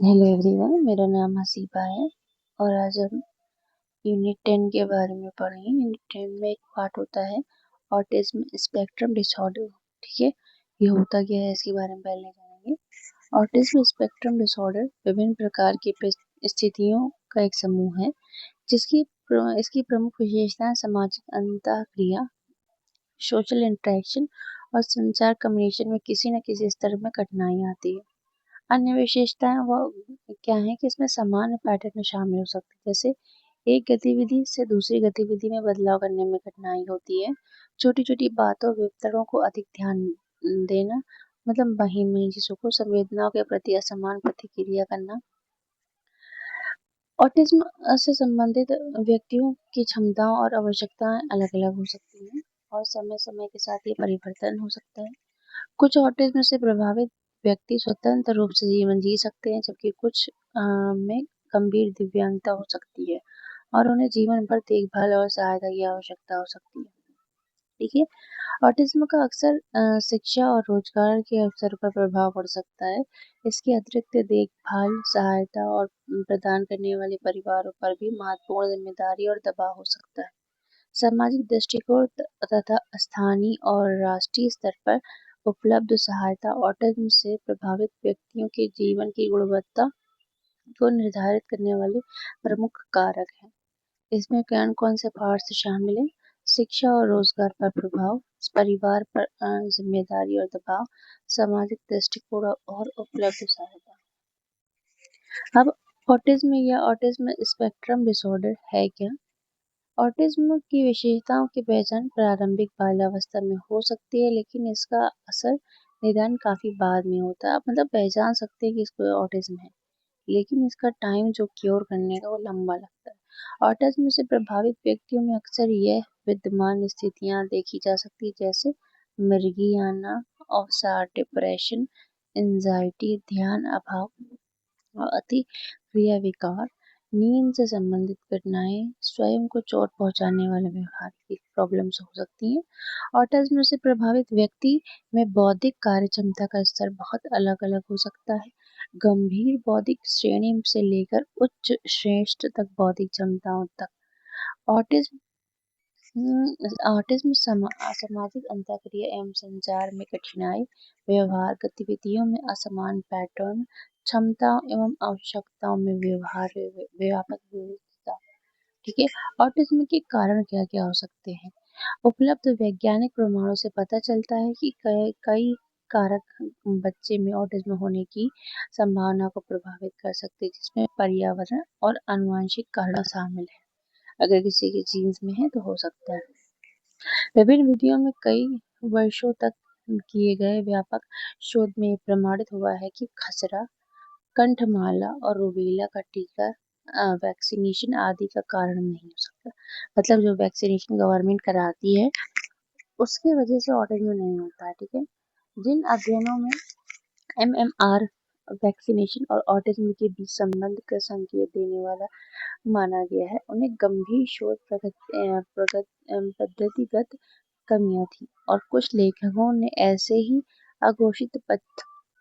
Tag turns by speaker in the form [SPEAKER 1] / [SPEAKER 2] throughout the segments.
[SPEAKER 1] Hello everyone, मेरा नाम हसीबा है और आज हम यूनिट 10 के बारे में पढ़ेंगे। यूनिट 10 में एक पार्ट होता है ऑटिज्म स्पेक्ट्रम डिसऑर्डर। ठीक है, ये होता क्या है इसके बारे में पहले जानेंगे। ऑटिज्म स्पेक्ट्रम डिसऑर्डर विभिन्न प्रकार की स्थितियों का एक समूह है इसकी प्रमुख विशेषताएं सामाजिक अंतःक्रिया, सोशल इंटरेक्शन और संचार कम्युनिकेशन में किसी न किसी स्तर में कठिनाई आती है। अन्य विशेषताएं वो क्या है कि इसमें सामान्य पैटर्न शामिल हो सकते हैं, जैसे एक गतिविधि से दूसरी गतिविधि में बदलाव करने में कठिनाई होती है, छोटी छोटी बातों विवरणों को अधिक ध्यान देना, मतलब बहिर्मुखी चीजों को, संवेदनाओं के प्रति असमान प्रतिक्रिया करना। ऑटिज्म से संबंधित व्यक्तियों की क्षमताओं और आवश्यकताएं अलग अलग हो सकती हैं और समय समय के साथ ये परिवर्तन हो सकता है। कुछ ऑटिज्म से प्रभावित व्यक्ति स्वतंत्र रूप से जीवन जी सकते हैं, जबकि कुछ में गंभीर दिव्यांगता हो सकती है और उन्हें जीवन भर देखभाल और सहायता की आवश्यकता हो सकती है। ठीक है, ऑटिज्म का अक्सर शिक्षा और रोजगार के अवसर पर प्रभाव पड़ सकता है। इसके अतिरिक्त देखभाल, सहायता और प्रदान करने वाले परिवारों पर भी महत्वपूर्ण जिम्मेदारी और दबाव हो सकता है। सामाजिक दृष्टिकोण तथा स्थानीय और राष्ट्रीय स्तर पर उपलब्ध सहायता ऑटिज्म से प्रभावित व्यक्तियों के जीवन की गुणवत्ता को निर्धारित करने वाले प्रमुख कारक हैं। इसमें कौन कौन से पार्ट्स शामिल हैं? शिक्षा और रोजगार पर प्रभाव, परिवार पर जिम्मेदारी और दबाव, सामाजिक दृष्टिकोण और उपलब्ध सहायता। अब ऑटिज्म या ऑटिज्म स्पेक्ट्रम डिसऑर्डर है क्या? ऑटिज्म की विशेषताओं की पहचान प्रारंभिक बाल्यावस्था में हो सकती है, लेकिन इसका असर निदान काफी बाद में होता है। आप मतलब पहचान सकते हैं कि इसको ऑटिज्म है, लेकिन इसका टाइम जो क्योर करने का वो लंबा लगता है। ऑटिज्म से प्रभावित व्यक्तियों में अक्सर यह विद्यमान स्थितियां देखी जा सकती है, जैसे मिर्गियाना, अवसाद, डिप्रेशन, एंजाइटी, ध्यान अभाव और अति क्रिया विकार, नींद से संबंधित घटनाएं, स्वयं को चोट पहुंचाने वाले व्यवहार की प्रॉब्लम्स हो सकती हैं। ऑटिज्म से प्रभावित व्यक्ति में बौद्धिक कार्य क्षमता का स्तर बहुत अलग अलग हो सकता है। गंभीर बौद्धिक श्रेणी से लेकर उच्च श्रेष्ठ तक बौद्धिक क्षमताओं तक। ऑटिज्म ऑटिज्म सामाजिक अंतःक्रिया एवं संचार में कठिनाई, व्यवहार गतिविधियों में असमान पैटर्न, क्षमताओं एवं आवश्यकताओं में व्यापक विविधता। ठीक है, ऑटिज्म के कारण क्या क्या हो सकते हैं? उपलब्ध वैज्ञानिक प्रमाणों से पता चलता है कि कई कारक बच्चे में ऑटिज्म होने की संभावना को प्रभावित कर सकते हैं, जिसमें पर्यावरण और आनुवंशिक कारण शामिल है। अगर किसी के जीन्स में है तो हो सकता है। विभिन्न विधियों में कई वर्षों तक किए गए व्यापक शोध में प्रमाणित हुआ है कि खसरा, कंठमाला और रूबेला का टीका वैक्सीनेशन आदि का कारण नहीं हो सकता। मतलब जो वैक्सीनेशन गवर्नमेंट कराती है उसकी वजह से ऑटिज्म नहीं होता है। ठीक है, जिन अध्ययनों में एमएमआर वैक्सीनेशन और ऑटिज्म के बीच संबंध का संकेत देने वाला माना गया है, उन्हें गंभीर शोध पद्धतिगत कमियां थी और कुछ लेखकों ने ऐसे ही अघोषित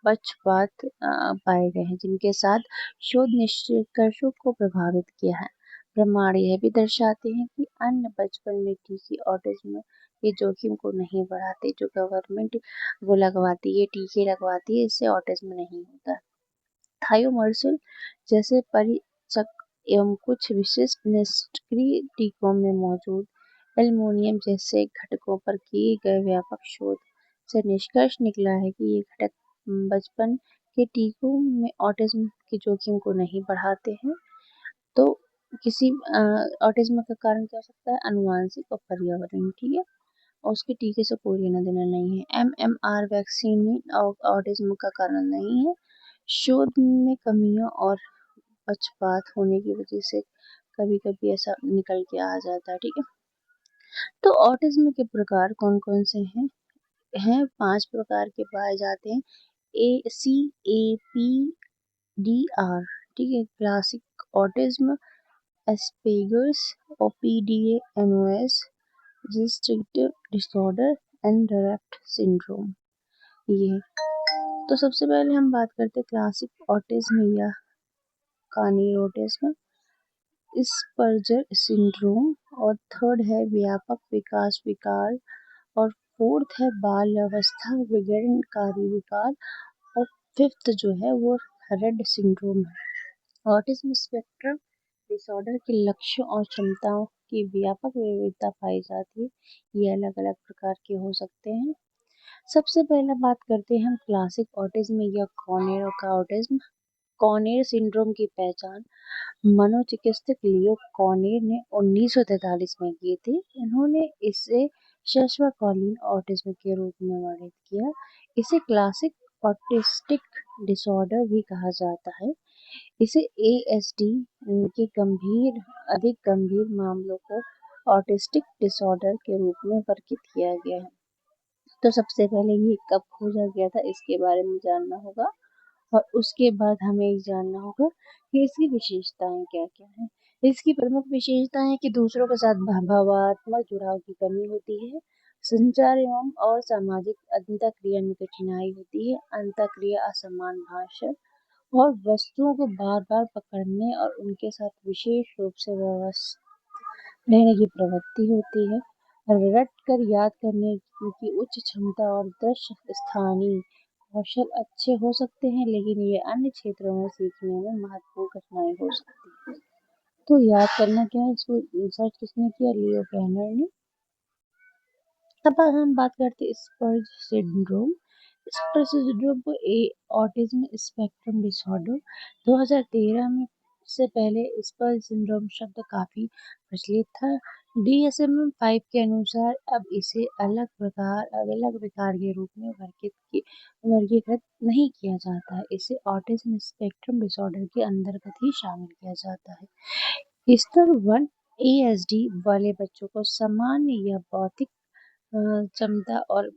[SPEAKER 1] पक्षपात पाए गए हैं, जिनके साथ शोध निष्कर्षों को प्रभावित किया है। प्रमाण यह भी दर्शाते हैं कि अन्य बचपन में टीके ऑटिज्म के जोखिम को नहीं बढ़ाते। जो गवर्नमेंट वो लगवाती है, टीके लगवाती है, इससे ऑटिज्म नहीं होता। थायोमर्सिल जैसे परिचक एवं कुछ विशिष्ट निष्क्रिय टीकों में मौजूद एल्युमिनियम जैसे घटकों पर किए गए व्यापक शोध से निष्कर्ष निकला है कि ये घटक बचपन के टीकों में ऑटिज्म के जोखिम को नहीं बढ़ाते हैं। तो किसी ऑटिज्म का कारण क्या हो सकता है? आनुवंशिक और पर्यावरण। ठीक है, और उसके टीके से कोई लेना देना नहीं है। एमएमआर वैक्सीन ऑटिज्म का कारण नहीं है। शोध में कमियों और पक्षपात होने की वजह से कभी कभी ऐसा निकल के आ जाता है। ठीक है, तो ऑटिज्म के प्रकार कौन कौन से हैं 5 प्रकार के पाए जाते हैं। ACAPDR। ठीक है, classic autism, Asperger's, OPDA-NOS, restrictive disorder and Rett syndrome. ये तो सबसे पहले हम बात करते हैं क्लासिक ऑटिज्म या कानी ऑटिज्म, स्पर्जर सिंड्रोम, और थर्ड है व्यापक विकास विकार, और फोर्थ है बाल अवस्था विघटनकारी विकार, और फिफ्थ जो है वो रेड सिंड्रोम है। ऑटिज्म स्पेक्ट्रम डिसऑर्डर के लक्ष्यों और क्षमताओं की व्यापक विविधता पाई जाती है। ये अलग अलग प्रकार के हो सकते हैं। सबसे पहले बात करते हैं हम क्लासिक ऑटिज्म या कॉर्नेर का ऑटिज्म। कॉर्नेर सिंड्रोम की पहचान मनोचिकित्सक लियो कॉर्नेर ने 1943 में की थी। इन्होंने इसे शैशवकालीन ऑटिज्म के रूप में वर्णित किया। इसे क्लासिक ऑटिस्टिक डिसऑर्डर भी कहा जाता है। इसे एएसडी के अधिक गंभीर मामलों को ऑटिस्टिक डिसऑर्डर के रूप में वर्गीकृत किया गया है। तो सबसे पहले ये कब खोजा गया था इसके बारे में जानना होगा, और उसके बाद हमें ये जानना होगा कि इसकी विशेषताएं क्या क्या हैं। इसकी प्रमुख विशेषताएं हैं कि दूसरों के साथ भावात्मक जुड़ाव की कमी होती है, संचार एवं और सामाजिक अंतःक्रिया में कठिनाई होती है, अंतःक्रिया असमान भाषण और वस्तुओं को बार बार पकड़ने और उनके साथ विशेष रूप से व्यवस्थित रहने की प्रवृत्ति होती है, रट कर याद करने की उच्च क्षमता और दृश्य स्थानीय कौशल अच्छे हो सकते हैं, लेकिन ये अन्य क्षेत्रों में सीखने में महत्वपूर्ण कठिनाई हो सकती है। तो याद करना क्या है, इसको रिसर्च किसने किया? लियो कैनर ने। अब हम बात करते हैं स्पर्ज सिंड्रोम। स्पर्ज सिंड्रोम को ऑटिज्म स्पेक्ट्रम डिसऑर्डर 2013 में से पहले स्पर्ज सिंड्रोम शब्द काफी प्रचलित था। DSM-5 के अनुसार अब इसे अलग विकार के रूप में वर्गीकृत नहीं किया जाता है। इसे ऑटिज्म स्पेक्ट्रम डिसऑर्डर के अंतर्गत ही शामिल किया जाता है। स्तर 1 ASD वाले बच्चों को सामान्य या बौद्धिक क्षमता और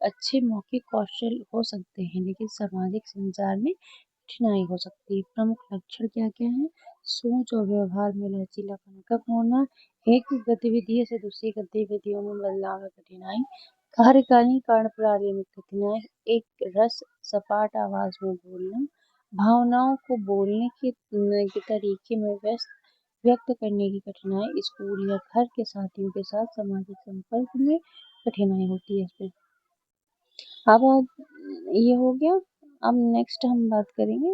[SPEAKER 1] अच्छे मौखिक कौशल हो सकते हैं, लेकिन सामाजिक संचार में कठिनाई हो सकती है। प्रमुख लक्षण क्या क्या हैं? सोच और व्यवहार में लचीलापन कम होना, एक गतिविधि से दूसरी गतिविधियों में बदलाव में कठिनाई, कार्यकारिणी कार्यप्रणाली में कठिनाई, एक सपाट आवाज में बोलना, भावनाओं को बोलने के तरीके में व्यक्त करने की कठिनाई, स्कूल या घर के साथियों के साथ सामाजिक संपर्क में कठिनाई होती है इसमें। अब ये हो गया। अब नेक्स्ट हम बात करेंगे,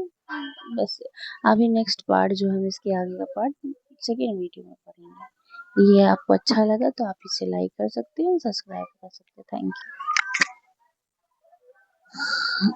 [SPEAKER 1] बस अभी नेक्स्ट पार्ट जो है इसके आगे का पार्ट सेकेंड वीडियो में पढ़ेंगे। ये आपको अच्छा लगा तो आप इसे लाइक कर सकते हैं, सब्सक्राइब कर सकते हैं। Thank you.